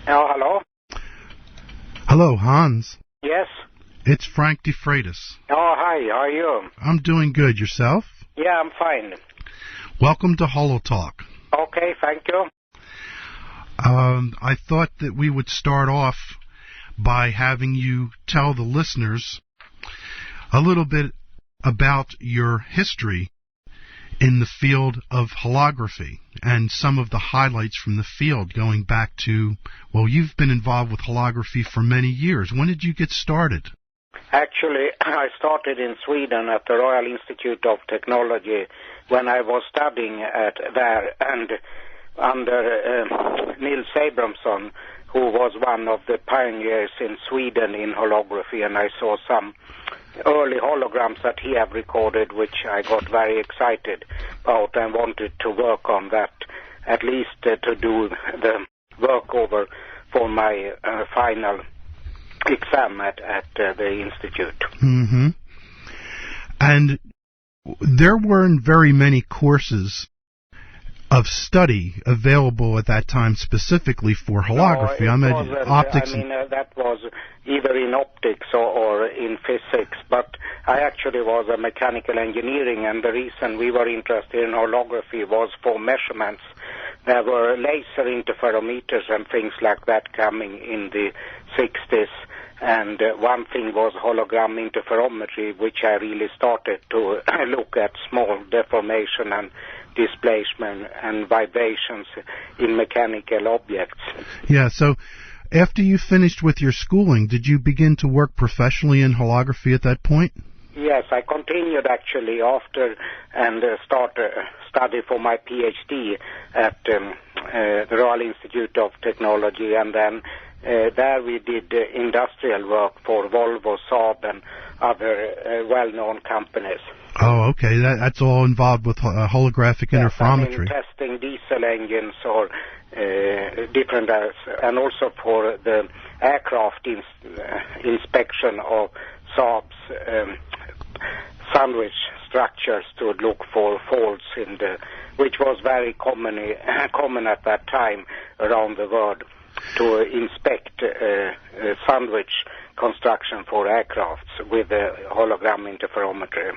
Oh, hello? Hello, Hans. Yes? It's Frank DeFreitas. Oh, hi, how are you? I'm doing good. Yourself? Yeah, I'm fine. Welcome to HoloTalk. Okay, thank you. I thought that we would start off by having you tell the listeners a little bit about your history in the field of holography and some of the highlights from the field going back to, well, you've been involved with holography for many years. When did you get started? Actually, I started in Sweden at the Royal Institute of Technology when I was studying there, and under Nils Abramson, who was one of the pioneers in Sweden in holography, and I saw some early holograms that he had recorded, which I got very excited about and wanted to work on that, at least to do the work over for my final exam at the institute. Mm-hmm. And there weren't very many courses of study available at that time specifically for holography. No, that was either in optics or in physics, but I actually was a mechanical engineering, and the reason we were interested in holography was for measurements. There were laser interferometers and things like that coming in the 60s, and one thing was hologram interferometry, which I really started to look at small deformation and displacement and vibrations in mechanical objects. Yeah, so after you finished with your schooling, did you begin to work professionally in holography at that point? Yes, I continued actually after and study for my PhD at the Royal Institute of Technology, and then there we did industrial work for Volvo, Saab, and other well-known companies. Oh, okay. That's all involved with holographic interferometry. Testing diesel engines or different, and also for the aircraft inspection of Saab's sandwich structures to look for faults in which was very common at that time around the world, to inspect sandwich construction for aircrafts with a hologram interferometry.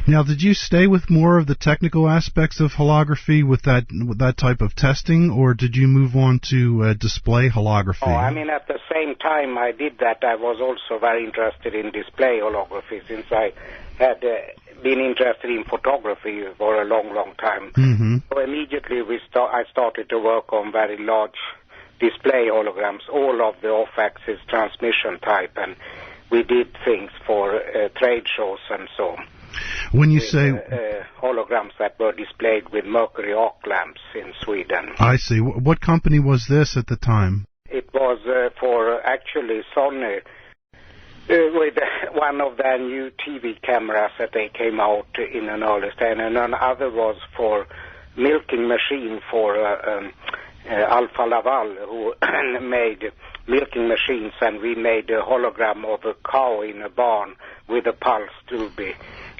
Now, did you stay with more of the technical aspects of holography with that type of testing, or did you move on to display holography? Oh, at the same time I did that, I was also very interested in display holography, since I had been interested in photography for a long, long time. Mm-hmm. So immediately I started to work on very large display holograms, all of the off-axis transmission type, and we did things for trade shows and so on. When you say holograms that were displayed with mercury arc lamps in Sweden. I see. What company was this at the time? It was for actually Sony, with one of their new TV cameras that they came out in an early stage, and another was for milking machine for Alfa Laval, who made milking machines, and we made a hologram of a cow in a barn with a pulse tube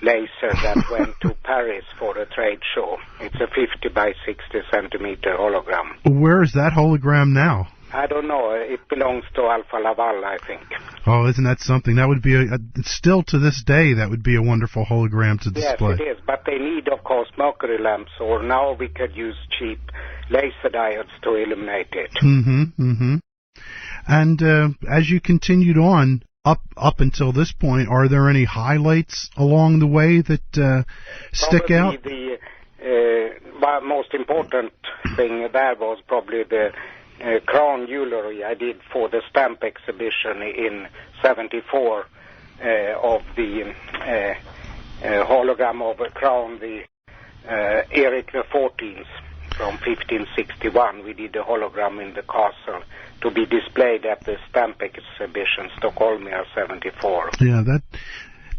laser that went to Paris for a trade show. It's a 50 by 60 centimeter hologram. Where is that hologram now? I don't know. It belongs to Alfa Laval, I think. Oh, isn't that something? That would be still to this day, that would be a wonderful hologram to display. Yes, it is. But they need, of course, mercury lamps, or now we could use cheap laser diodes to illuminate it. Mm-hmm, mm-hmm. And as you continued on, up until this point, are there any highlights along the way that stick out? The most important thing there was probably the crown jewelry I did for the stamp exhibition in 74 of the hologram of a crown, the Eric XIV's from 1561. We did a hologram in the castle to be displayed at the stamp exhibition, Stockholm, 74. Yeah,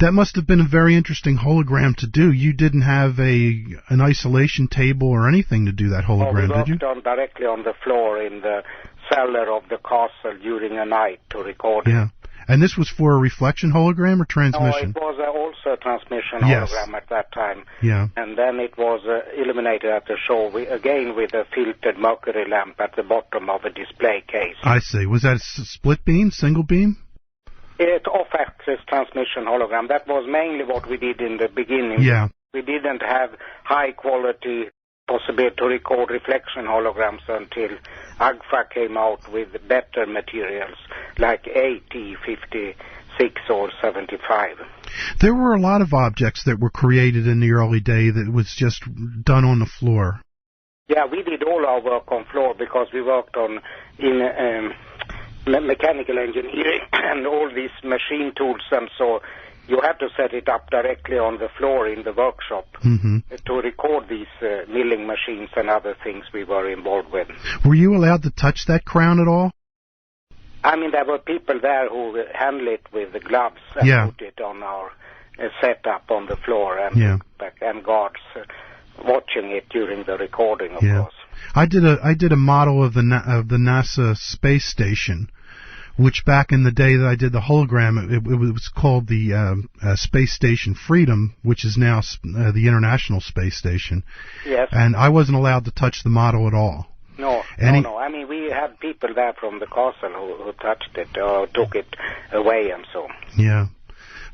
that must have been a very interesting hologram to do. You didn't have an isolation table or anything to do that hologram, did you? We worked directly on the floor in the cellar of the castle during a night to record it. Yeah. And this was for a reflection hologram or transmission? No, it was also a transmission Yes. hologram at that time. Yeah. And then it was illuminated at the show, again with a filtered mercury lamp at the bottom of a display case. I see. Was that a split beam, single beam? It off-axis transmission hologram. That was mainly what we did in the beginning. Yeah. We didn't have high-quality possibility to record reflection holograms until AGFA came out with better materials like AT56 or 75. There were a lot of objects that were created in the early day that was just done on the floor. Yeah, we did all our work on floor because we worked in mechanical engineering and all these machine tools, and so you had to set it up directly on the floor in the workshop to record these milling machines and other things we were involved with. Were you allowed to touch that crown at all? I mean, there were people there who handled it with the gloves and put it on our setup on the floor, and guards watching it during the recording, of course. I did a model of the NASA space station, which back in the day that I did the hologram, it was called the Space Station Freedom, which is now the International Space Station. Yes. And I wasn't allowed to touch the model at all. No. I mean, we had people there from the castle who touched it or took it away and so. Yeah.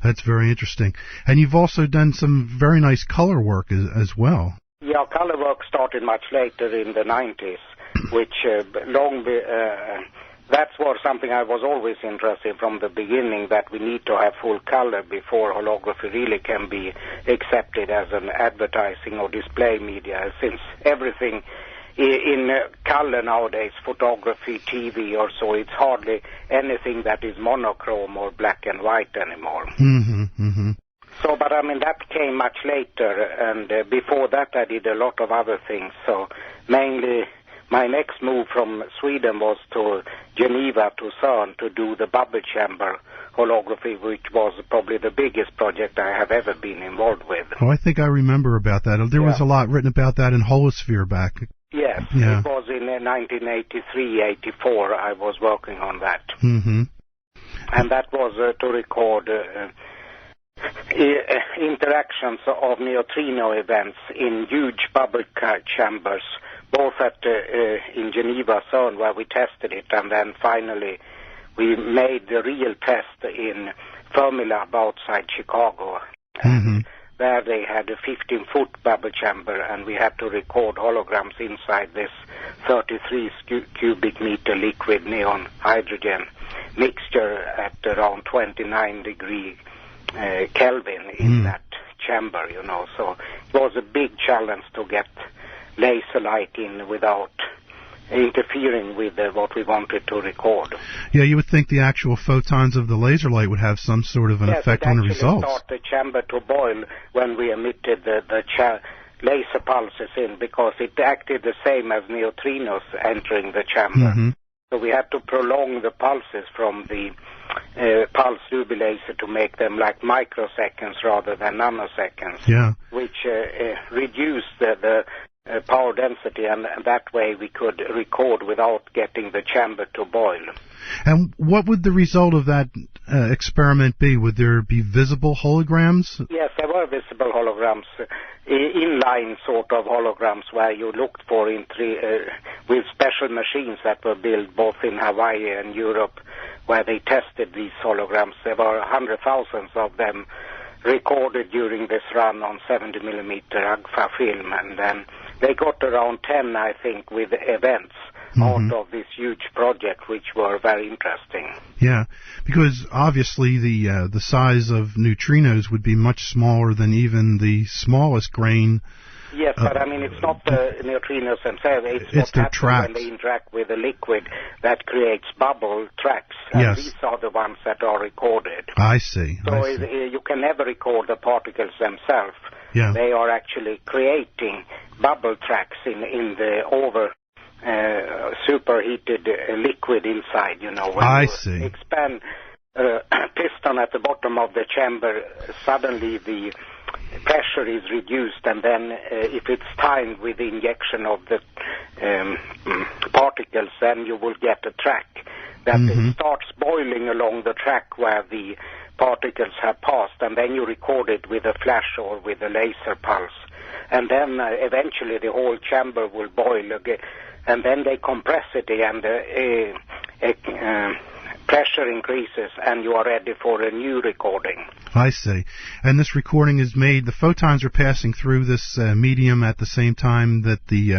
That's very interesting. And you've also done some very nice color work as well. Yeah, color work started much later in the 90s, which that was something I was always interested in from the beginning, that we need to have full color before holography really can be accepted as an advertising or display media, since everything in color nowadays, photography, TV or so, it's hardly anything that is monochrome or black and white anymore. So, but I mean, that came much later, and before that I did a lot of other things. So mainly my next move from Sweden was to Geneva, to CERN, to do the bubble chamber holography, which was probably the biggest project I have ever been involved with. Oh, I think I remember about that. There was a lot written about that in Holosphere back. Yes, it was in 1983, 84, I was working on that. And that was to record interactions of neutrino events in huge bubble chambers, both in Geneva, CERN, where we tested it, and then finally we made the real test in Fermilab outside Chicago. There they had a 15-foot bubble chamber, and we had to record holograms inside this 33 cubic meter liquid neon hydrogen mixture at around 29 degree Kelvin in that chamber, you know. So it was a big challenge to get laser light in without interfering with what we wanted to record. Yeah, you would think the actual photons of the laser light would have some sort of an effect on the results. Yes, it actually started the chamber to boil when we emitted the laser pulses in, because it acted the same as neutrinos entering the chamber. So we had to prolong the pulses from the pulse UV laser to make them like microseconds rather than nanoseconds, which reduced the power density, and that way we could record without getting the chamber to boil. And what would the result of that experiment be? Would there be visible holograms? Yes, there were visible holograms, inline sort of holograms, where you looked for with special machines that were built both in Hawaii and Europe, where they tested these holograms. There were 100,000 of them recorded during this run on 70 millimeter AGFA film, and then they got around 10, I think, with events out of this huge project, which were very interesting. Yeah, because obviously the size of neutrinos would be much smaller than even the smallest grain. Yes, but I mean, it's not the neutrinos themselves. It's what happens when they interact with a liquid that creates bubble tracks. And these are the ones that are recorded. I see. So you can never record the particles themselves. Yeah. They are actually creating bubble tracks in the superheated liquid inside, you know. When you expand piston at the bottom of the chamber, suddenly the pressure is reduced, and then if it's timed with the injection of the particles, then you will get a track that it starts boiling along the track where the particles have passed, and then you record it with a flash or with a laser pulse. And then eventually the whole chamber will boil again, and then they compress it and pressure increases, and you are ready for a new recording. I see. And this recording is made, the photons are passing through this medium at the same time that the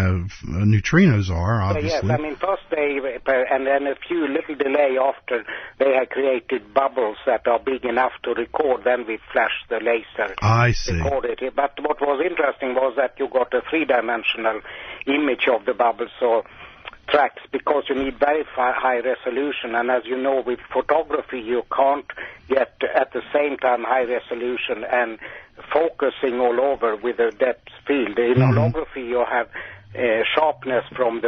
neutrinos are, obviously. Yes, I mean, first and then a few little delay after they have created bubbles that are big enough to record, then we flash the laser. I see. Record it. But what was interesting was that you got a three-dimensional image of the bubbles, so tracks, because you need very high resolution, and as you know, with photography you can't get at the same time high resolution and focusing all over with a depth field. In holography you have sharpness from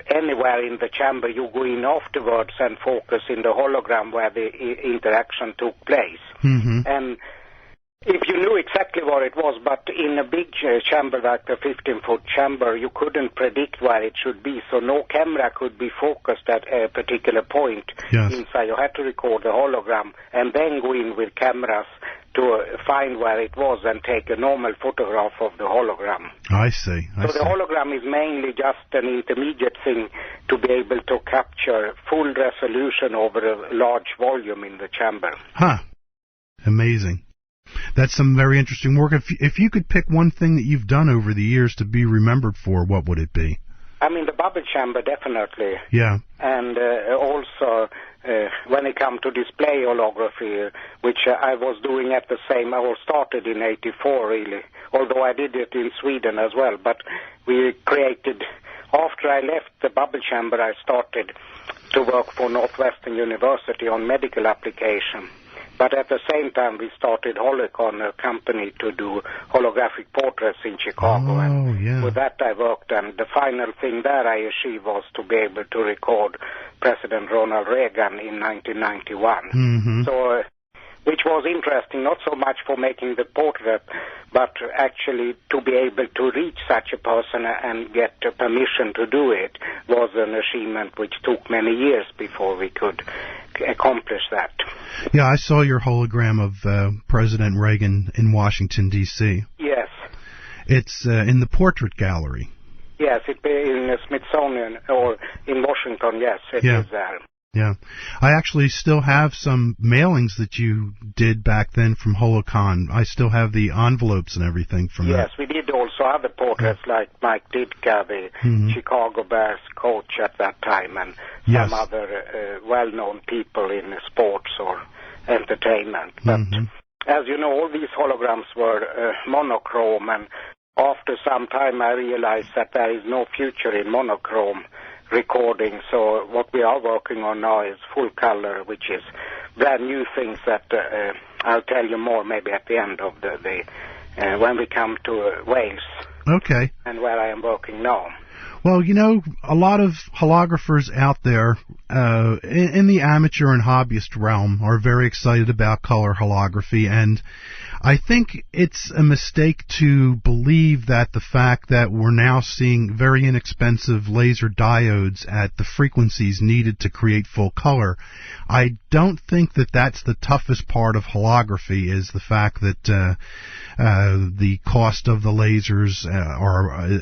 anywhere in the chamber. You go in afterwards and focus in the hologram where the interaction took place. And if you knew exactly where it was, but in a big chamber like the 15-foot chamber, you couldn't predict where it should be, so no camera could be focused at a particular point inside. You had to record the hologram and then go in with cameras to find where it was and take a normal photograph of the hologram. I see. So the hologram is mainly just an intermediate thing to be able to capture full resolution over a large volume in the chamber. Huh. Amazing. That's some very interesting work. If you could pick one thing that you've done over the years to be remembered for, what would it be? I mean, the bubble chamber, definitely. Yeah. And also, when it comes to display holography, which I was doing at the same, I was started in 84, really, although I did it in Sweden as well. But we created, after I left the bubble chamber, I started to work for Northwestern University on medical application. But at the same time, we started HoloTalk, a company to do holographic portraits in Chicago. And with that I worked, and the final thing there I achieved was to be able to record President Ronald Reagan in 1991. So, which was interesting, not so much for making the portrait, but actually to be able to reach such a person and get permission to do it was an achievement which took many years before we could accomplish that. Yeah, I saw your hologram of President Reagan in Washington, D.C. Yes. It's in the Portrait Gallery. Yes, it's in the Smithsonian, or in Washington, yes, it is there. Yeah. I actually still have some mailings that you did back then from HoloCon. I still have the envelopes and everything from that. Yes, we did also other portraits like Mike Ditka, the Chicago Bears coach at that time, and some other well-known people in sports or entertainment. But as you know, all these holograms were monochrome, and after some time I realized that there is no future in monochrome recording, so what we are working on now is full color, which is brand new things that I'll tell you more maybe at the end of the when we come to Wales. Okay. And where I am working now. Well, you know, a lot of holographers out there in the amateur and hobbyist realm are very excited about color holography, and I think it's a mistake to believe that the fact that we're now seeing very inexpensive laser diodes at the frequencies needed to create full color, I don't think that that's the toughest part of holography, is the fact that the cost of the lasers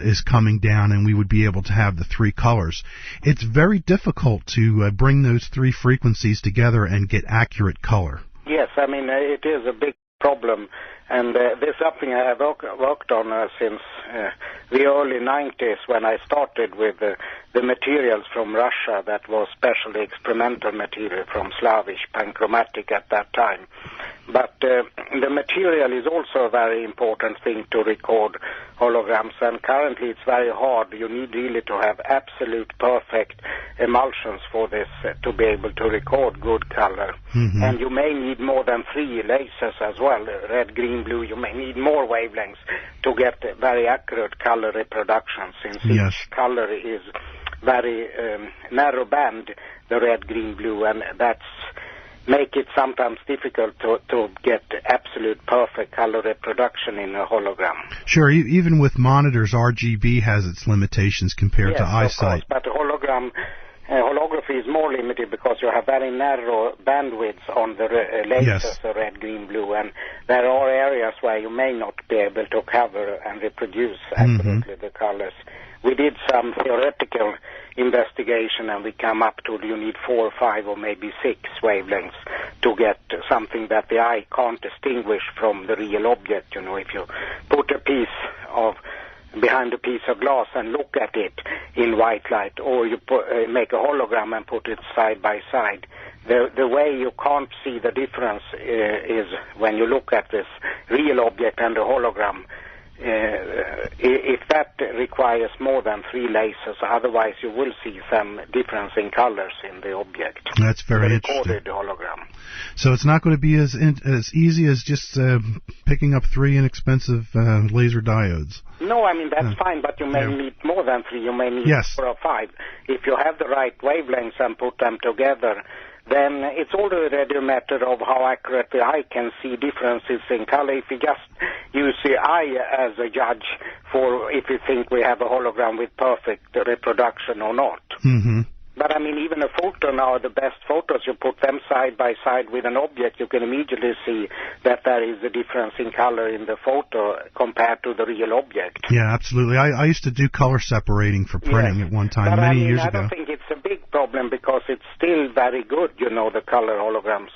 is coming down and we would be able to have the three colors. It's very difficult to bring those three frequencies together and get accurate color. Yes, I mean, it is a big problem, and this is something I have worked on since the early 90s, when I started with the materials from Russia that was specially experimental material from Slavish panchromatic at that time. But the material is also a very important thing to record holograms, and currently it's very hard. You need really to have absolute perfect emulsions for this to be able to record good color. And you may need more than 3 lasers as well, red, green, blue. You may need more wavelengths to get very accurate color reproduction, since each color is very narrow band, the red, green, blue, and that's make it sometimes difficult to get absolute perfect color reproduction in a hologram. Sure, even with monitors, RGB has its limitations compared to eyesight. Of course, but a hologram holography is more limited because you have very narrow bandwidths on the lasers, the red, green, blue, and there are areas where you may not be able to cover and reproduce accurately the colors. We did some theoretical investigation, and we come up to you need 4 or 5 or maybe 6 wavelengths to get something that the eye can't distinguish from the real object. You know, if you put a piece of behind a piece of glass and look at it in white light, or you make a hologram and put it side by side, the way you can't see the difference is when you look at this real object and the hologram. If that requires more than 3 lasers, otherwise you will see some difference in colors in the object. That's very the interesting. Recorded hologram. So it's not going to be as easy as just picking up 3 inexpensive laser diodes. No, I mean, that's fine, but you may need more than 3. You may need 4 or 5. If you have the right wavelengths and put them together, then it's already a matter of how accurate the eye can see differences in color. If you just use the eye as a judge for if you think we have a hologram with perfect reproduction or not. Mm-hmm. But I mean, even a photo now, the best photos, you put them side by side with an object, you can immediately see that there is a difference in color in the photo compared to the real object. Yeah, absolutely. I used to do color separating for printing at one time, many years ago. I don't think it's a big problem because it's still very good, you know, the color holograms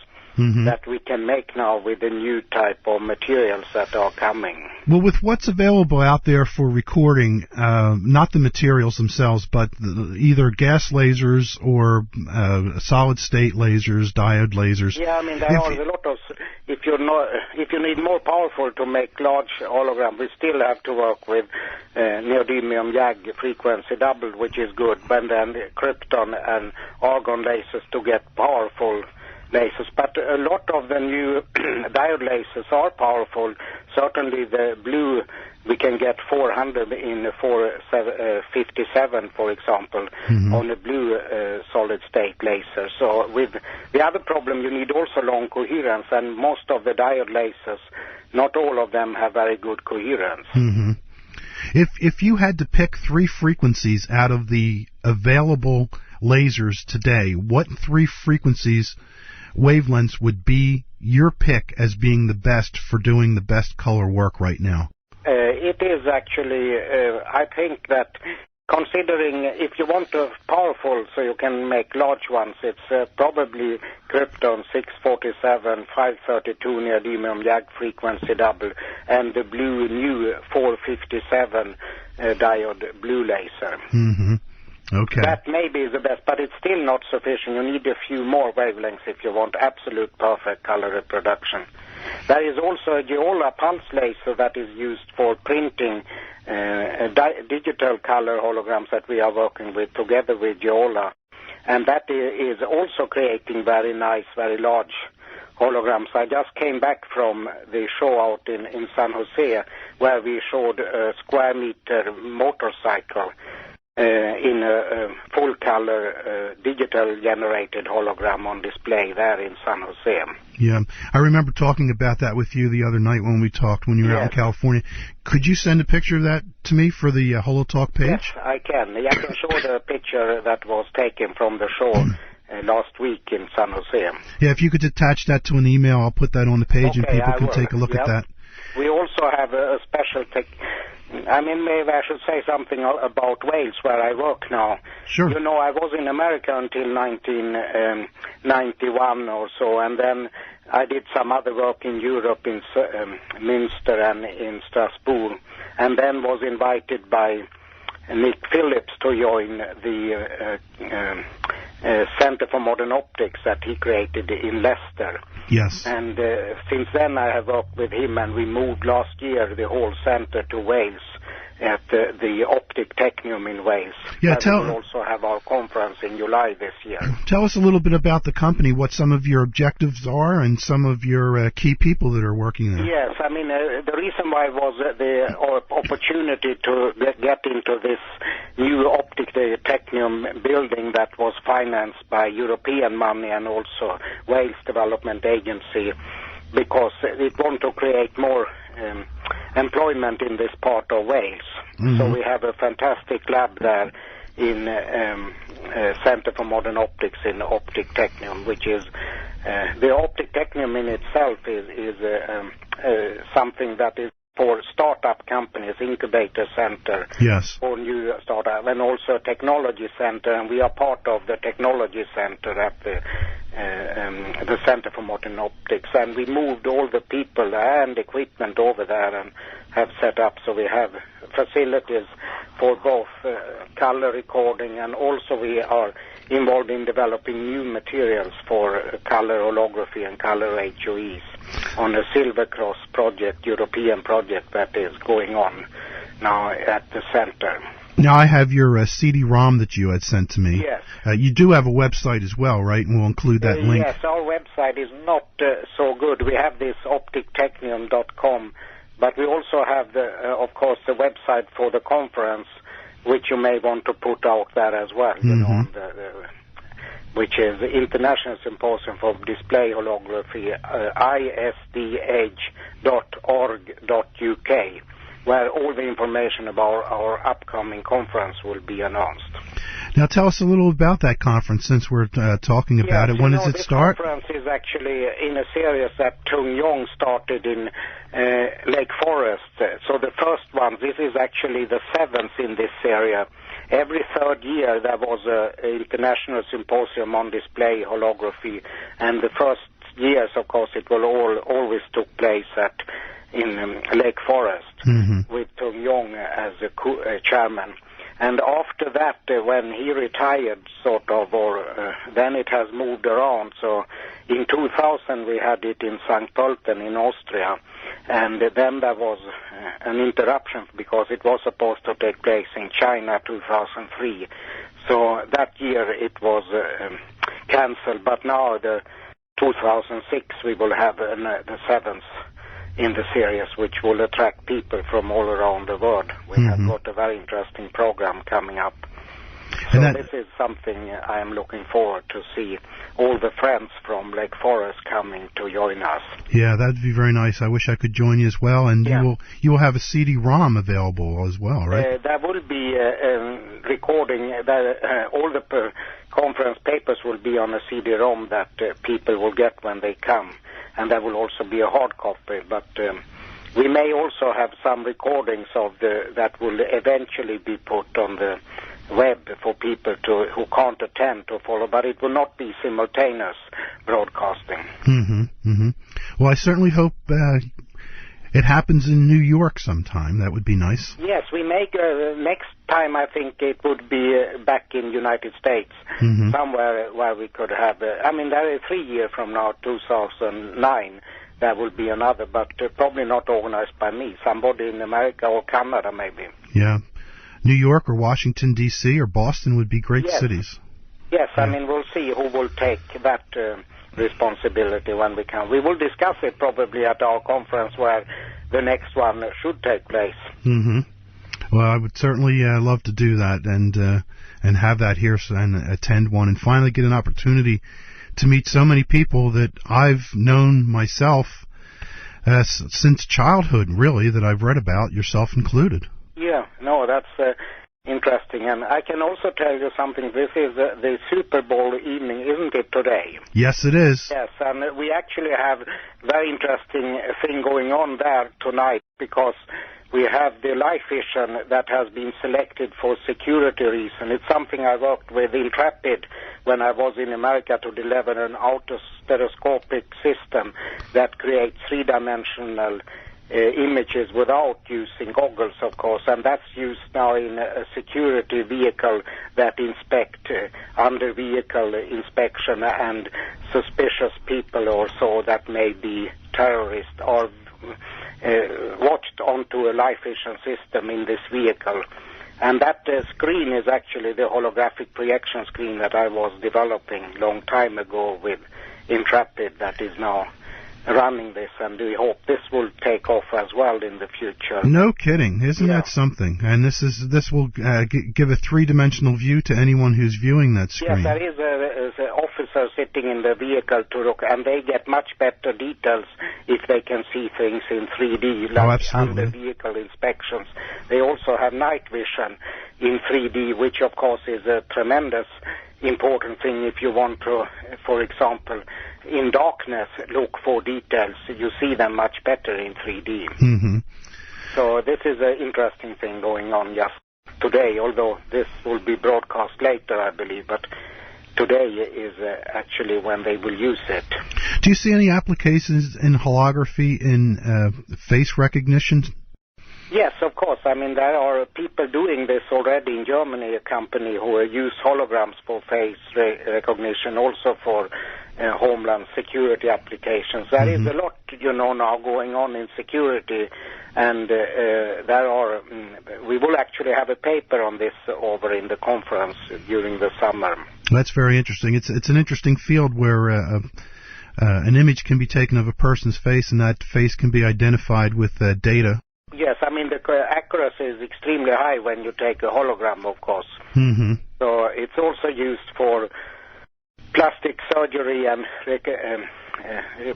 that we can make now with the new type of materials that are coming. Well, with what's available out there for recording, not the materials themselves, but either gas lasers or solid-state lasers, diode lasers. Yeah, I mean, there are a lot of... If you need more powerful to make large hologram, we still have to work with neodymium YAG frequency doubled, which is good, but then krypton and argon lasers to get powerful lasers. But a lot of the new diode lasers are powerful. Certainly the blue, we can get 400 in 457, for example, on a blue solid-state laser. So with the other problem, you need also long coherence, and most of the diode lasers, not all of them have very good coherence. Mm-hmm. If you had to pick 3 frequencies out of the available lasers today, what 3 wavelengths would be your pick as being the best for doing the best color work right now? It is actually, I think that considering if you want a powerful so you can make large ones, it's probably krypton 647, 532 neodymium YAG frequency double, and the blue new 457 diode blue laser. Mm-hmm. Okay. That maybe is the best, but it's still not sufficient. You need a few more wavelengths if you want absolute perfect color reproduction. There is also a Giola pulse laser that is used for printing digital color holograms that we are working with together with Giola. And that is also creating very nice, very large holograms. I just came back from the show out in San Jose where we showed a square meter motorcycle in a full-color digital-generated hologram on display there in San Jose. Yeah, I remember talking about that with you the other night when we talked, when you were out in California. Could you send a picture of that to me for the HoloTalk page? Yes, I can. I can show the picture that was taken from the show last week in San Jose. Yeah, if you could attach that to an email, I'll put that on the page and people can take a look at that. We also have a special I mean, maybe I should say something about Wales, where I work now. Sure. You know, I was in America until 1991 or so, and then I did some other work in Europe, in Münster and in Strasbourg, and then was invited by Nick Phillips to join the Center for Modern Optics that he created in Leicester. Yes. And since then I have worked with him, and we moved last year the whole center to Wales at the Optic Technium in Wales. Yeah, we will also have our conference in July this year. Tell us a little bit about the company, what some of your objectives are, and some of your key people that are working there. Yes, I mean, the reason why was the opportunity to get into this new Optic Technium building that was financed by European money and also Wales Development Agency, because it wanted to create more employment in this part of Wales. Mm-hmm. So we have a fantastic lab there in Center for Modern Optics in Optic Technium, which is the Optic Technium in itself is something that is for startup companies, incubator center for new startup, and also a technology center, and we are part of the technology center at the Center for Modern Optics, and we moved all the people and equipment over there and have set up, so we have facilities for both color recording, and also we are involved in developing new materials for color holography and color HOEs on a Silver Cross project, European project that is going on now at the center. Now, I have your CD-ROM that you had sent to me. Yes. You do have a website as well, right? And we'll include that link. Yes, our website is not so good. We have this optictechnium.com, but we also have, of course, the website for the conference, which you may want to put out there as well, you know, which is the International Symposium for Display Holography, isdh.org.uk, where all the information about our upcoming conference will be announced. Now tell us a little about that conference, since we're talking about it. When does it start? This conference is actually in a series that Tung Yong started in Lake Forest. So the first one, this is actually the seventh in this area. Every third year there was an international symposium on display holography, and the first years, of course, it will always took place in Lake Forest with Tung Yong as a chairman. And after that, when he retired, sort of, then it has moved around. So in 2000 we had it in St. Pölten in Austria, and then there was an interruption because it was supposed to take place in China 2003. So that year it was cancelled, but now the 2006 we will have the seventh in the series, which will attract people from all around the world. We have got a very interesting program coming up. So this is something I am looking forward to see all the friends from Lake Forest coming to join us. Yeah, that'd be very nice. I wish I could join you as well. And you will have a CD-ROM available as well, right? There will be recording. All the conference papers will be on a CD-ROM that people will get when they come. And there will also be a hard copy, but we may also have some recordings of that will eventually be put on the web for people who can't attend to follow, but it will not be simultaneous broadcasting. Well, I certainly hope it happens in New York sometime. That would be nice. Yes, we make next time. I think it would be back in United States, somewhere where we could have. I mean, there is 3 years from now, 2009. There will be another, but probably not organized by me. Somebody in America or Canada, maybe. Yeah, New York or Washington D.C. or Boston would be great cities. Yes, I mean, we'll see who will take that responsibility when we come. We will discuss it probably at our conference where the next one should take place. Well, I would certainly love to do that and have that here and attend one and finally get an opportunity to meet so many people that I've known myself since childhood, really, that I've read about, yourself included. Yeah, no, that's interesting. And I can also tell you something. This is the Super Bowl evening, isn't it, today? Yes, it is. Yes, and we actually have very interesting thing going on there tonight because we have the light vision that has been selected for security reasons. It's something I worked with Intrepid when I was in America to deliver an autostereoscopic system that creates three-dimensional images without using goggles, of course, and that's used now in a security vehicle that inspect under vehicle inspection and suspicious people or so that may be terrorists or watched onto a light vision system in this vehicle. And that screen is actually the holographic projection screen that I was developing a long time ago with Intrepid that is now running this, and we hope this will take off as well in the future. No kidding. Isn't that something? And this will give a three-dimensional view to anyone who's viewing that screen. Yes, there is an officer sitting in the vehicle to look, and they get much better details if they can see things in 3D, like under vehicle inspections. They also have night vision in 3D, which of course is a tremendous important thing if you want to, for example, in darkness, look for details. You see them much better in 3D. Mm-hmm. So this is an interesting thing going on just today, although this will be broadcast later, I believe, but today is actually when they will use it. Do you see any applications in holography in face recognition? Yes, of course. I mean, there are people doing this already in Germany, a company who use holograms for face recognition, also for homeland security applications. There is a lot, now going on in security, and we will actually have a paper on this over in the conference during the summer. That's very interesting. It's an interesting field where an image can be taken of a person's face, and that face can be identified with data. Yes, I mean, the accuracy is extremely high when you take a hologram, of course. Mm-hmm. So it's also used for plastic surgery and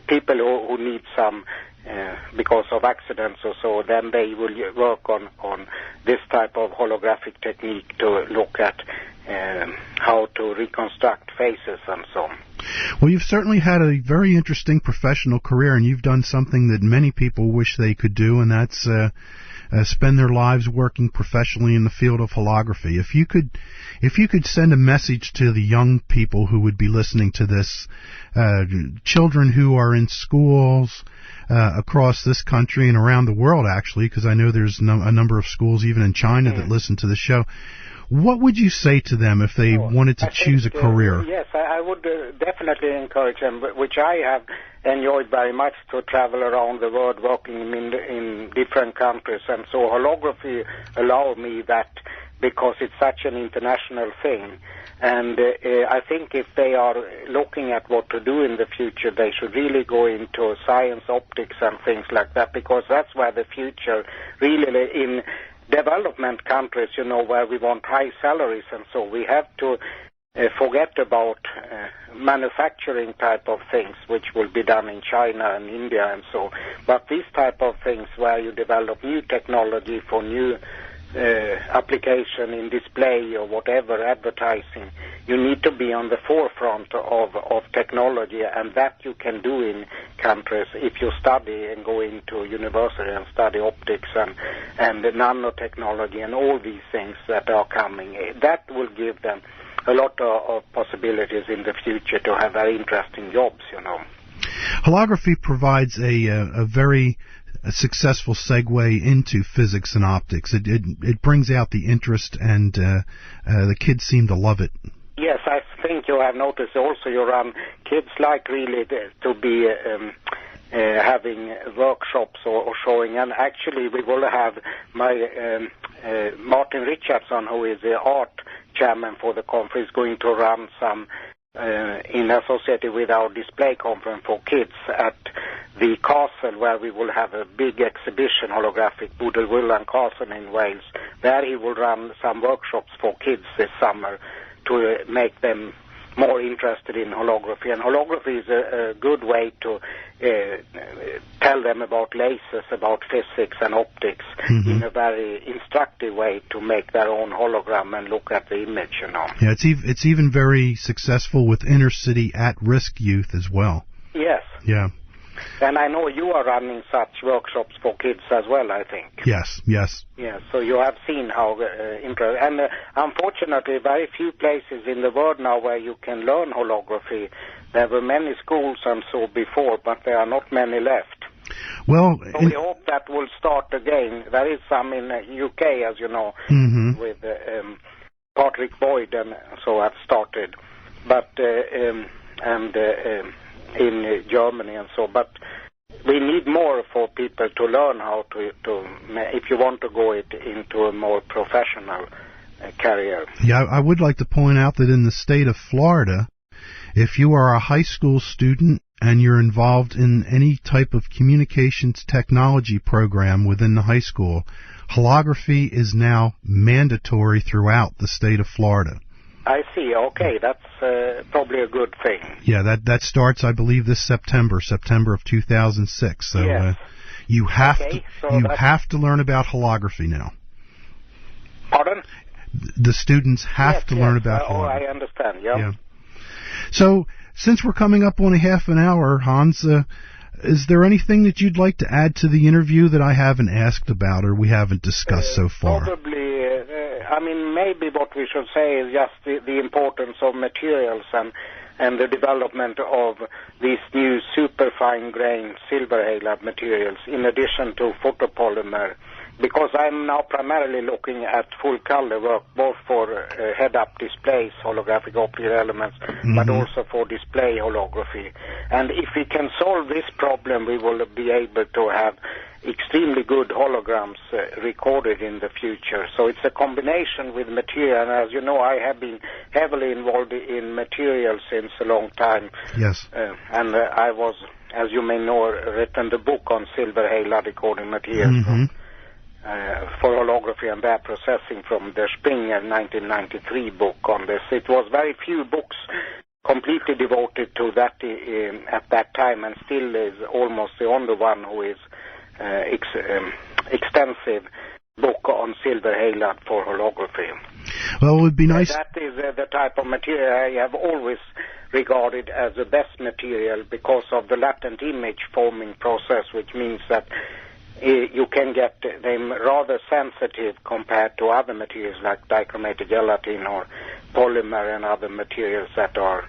people who need some because of accidents or so, then they will work on this type of holographic technique to look at how to reconstruct faces and so on. Well, you've certainly had a very interesting professional career, and you've done something that many people wish they could do, and that's spend their lives working professionally in the field of holography. If you could send a message to the young people who would be listening to this, children who are in schools across this country and around the world, actually, because I know there's a number of schools even in China that listen to the show. What would you say to them if they wanted to choose a career? Yes, I would definitely encourage them, which I have enjoyed very much, to travel around the world working in different countries. And so holography allowed me that because it's such an international thing. And I think if they are looking at what to do in the future, they should really go into science, optics and things like that, because that's where the future really in development countries, where we want high salaries, and so we have to forget about manufacturing type of things, which will be done in China and India and so. But these type of things where you develop new technology for new application in display or whatever, advertising, you need to be on the forefront of technology, and that you can do in countries if you study and go into university and study optics and nanotechnology and all these things that are coming. That will give them a lot of possibilities in the future to have very interesting jobs, Holography provides a very successful segue into physics and optics. It brings out the interest, and the kids seem to love it. Yes, I think you have noticed also kids like really to be having workshops or showing, and actually we will have my Martin Richardson, who is the art chairman for the conference, going to run some associated with our display conference for kids at the castle, where we will have a big exhibition, holographic Boodle-Willan Castle in Wales. There he will run some workshops for kids this summer to make them more interested in holography. And holography is a good way to tell them about lasers, about physics and optics in a very instructive way to make their own hologram and look at the image, Yeah, it's even very successful with inner city at-risk youth as well. Yes. Yeah. And I know you are running such workshops for kids as well, I think. Yes. Yes, so you have seen how interesting. And unfortunately, very few places in the world now where you can learn holography. There were many schools and so before, but there are not many left. Well, so we hope that will start again. There is some in UK, as you know, with Patrick Boyd and so have started. But in Germany and so, but we need more for people to learn how to if you want to go into a more professional career. Yeah, I would like to point out that in the state of Florida, if you are a high school student and you're involved in any type of communications technology program within the high school, holography is now mandatory throughout the state of Florida. I see. Okay, that's probably a good thing. Yeah, that starts, I believe, this September of 2006. So yes. You have to learn about holography now. Pardon? the students have to learn about holograms. I understand, yeah. So, since we're coming up on a half an hour, Hans, is there anything that you'd like to add to the interview that I haven't asked about or we haven't discussed so far? Probably, maybe what we should say is just the importance of materials and the development of these new superfine grain silver halide materials in addition to photopolymer, because I'm now primarily looking at full color work both for head-up displays, holographic optical elements, but also for display holography. And if we can solve this problem, we will be able to have extremely good holograms recorded in the future. So it's a combination with material, and as you know, I have been heavily involved in material since a long time. Yes. And I was, as you may know, written the book on silver halide recording materials for holography and their processing from the Springer 1993 book on this. It was very few books completely devoted to that at that time, and still is almost the only one who is extensive book on silver halide for holography. Well, it would be nice. That is the type of material I have always regarded as the best material because of the latent image forming process, which means that you can get them rather sensitive compared to other materials like dichromatic gelatin or polymer and other materials that are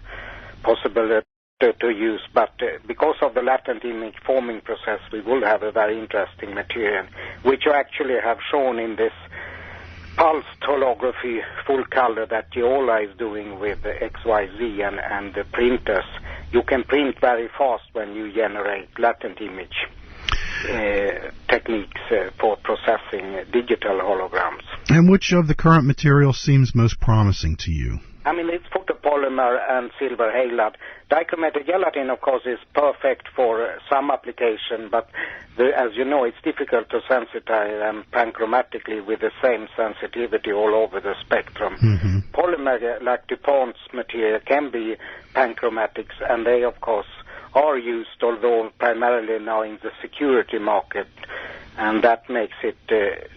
possible to use. But because of the latent image forming process, we will have a very interesting material, which you actually have shown in this pulsed holography full color that Geola is doing with XYZ and the printers. You can print very fast when you generate latent image techniques for processing digital holograms. And which of the current materials seems most promising to you? I mean, it's photopolymer and silver halide. Dichromatic gelatin, of course, is perfect for some application, but as you know, it's difficult to sensitize them panchromatically with the same sensitivity all over the spectrum. Polymer, like DuPont's material, can be panchromatics, and they, of course, are used, although primarily now in the security market, and that makes it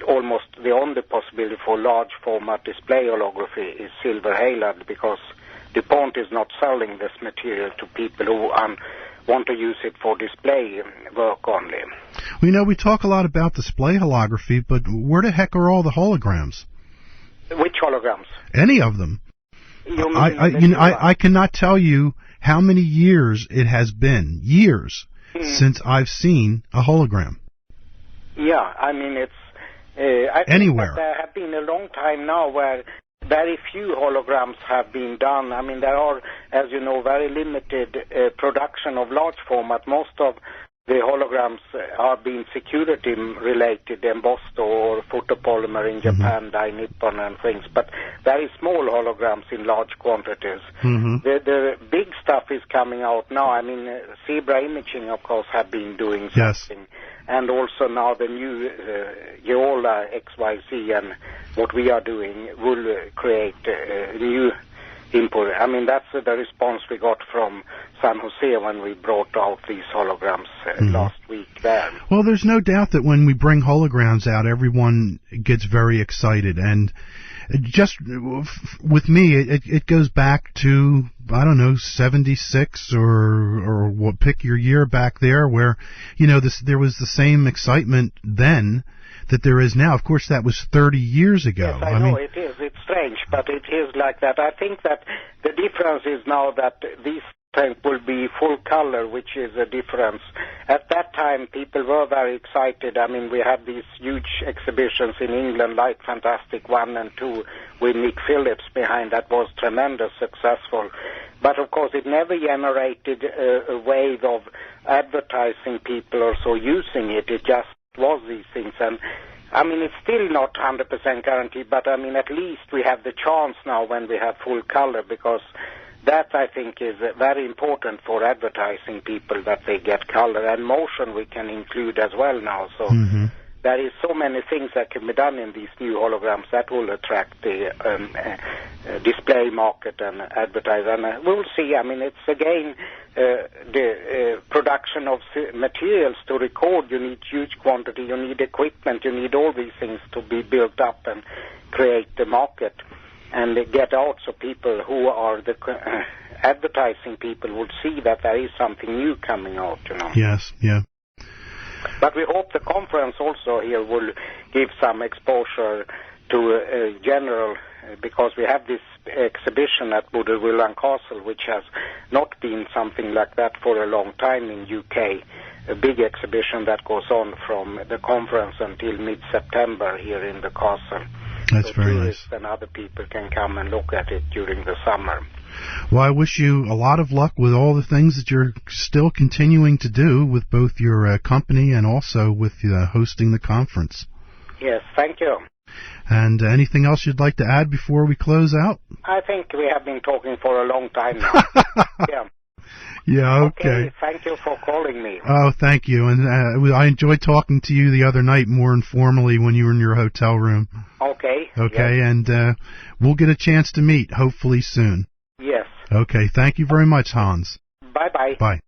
almost the only possibility for large format display holography is silver halide, because DuPont is not selling this material to people who want to use it for display work only. We know we talk a lot about display holography, but where the heck are all the holograms? Which holograms? Any of them. I cannot tell you how many years it has been, since I've seen a hologram. Yeah, I mean, it's... I think anywhere. That there have been a long time now where very few holograms have been done. I mean, there are, as you know, very limited production of large format. Most of the holograms are being security-related, embossed or photopolymer in Japan, Dai Nippon and things, but very small holograms in large quantities. The big stuff is coming out now. I mean, Zebra Imaging, of course, have been doing something. Yes. And also now the new Geola XYZ and what we are doing will create new input. I mean, that's the response we got from San Jose when we brought out these holograms last week there. Well, there's no doubt that when we bring holograms out, everyone gets very excited. And just with me, it goes back to, I don't know, 76 or what, pick your year back there, where, you know, there was the same excitement then that there is now. Of course, that was 30 years ago. Yes, I know it is. It's strange, but it is like that. I think that the difference is now that these things will be full color, which is a difference. At that time, people were very excited. I mean, we had these huge exhibitions in England, like Fantastic 1 and 2, with Nick Phillips behind. That was tremendous successful. But, of course, it never generated a wave of advertising people or so using it. It just was these things. And I mean, it's still not 100% guaranteed, but I mean, at least we have the chance now when we have full color, because that, I think, is very important for advertising people, that they get color. And motion we can include as well now. So there is so many things that can be done in these new holograms that will attract the display market and advertise. And we'll see. I mean, it's again the production of materials to record. You need huge quantity. You need equipment. You need all these things to be built up and create the market and get out so people who are the advertising people would see that there is something new coming out, you know. Yes, yeah. But we hope the conference also here will give some exposure to general, because we have this exhibition at Bodø Castle, which has not been something like that for a long time in UK. A big exhibition that goes on from the conference until mid-September here in the castle. That's so very tourists nice. And other people can come and look at it during the summer. Well, I wish you a lot of luck with all the things that you're still continuing to do with both your company and also with hosting the conference. Yes, thank you. And anything else you'd like to add before we close out? I think we have been talking for a long time now. Yeah. Yeah, okay. Thank you for calling me. Oh, thank you. And I enjoyed talking to you the other night more informally when you were in your hotel room. Okay. Okay, yes. And we'll get a chance to meet, hopefully soon. Yes. Okay, thank you very much, Hans. Bye-bye. Bye.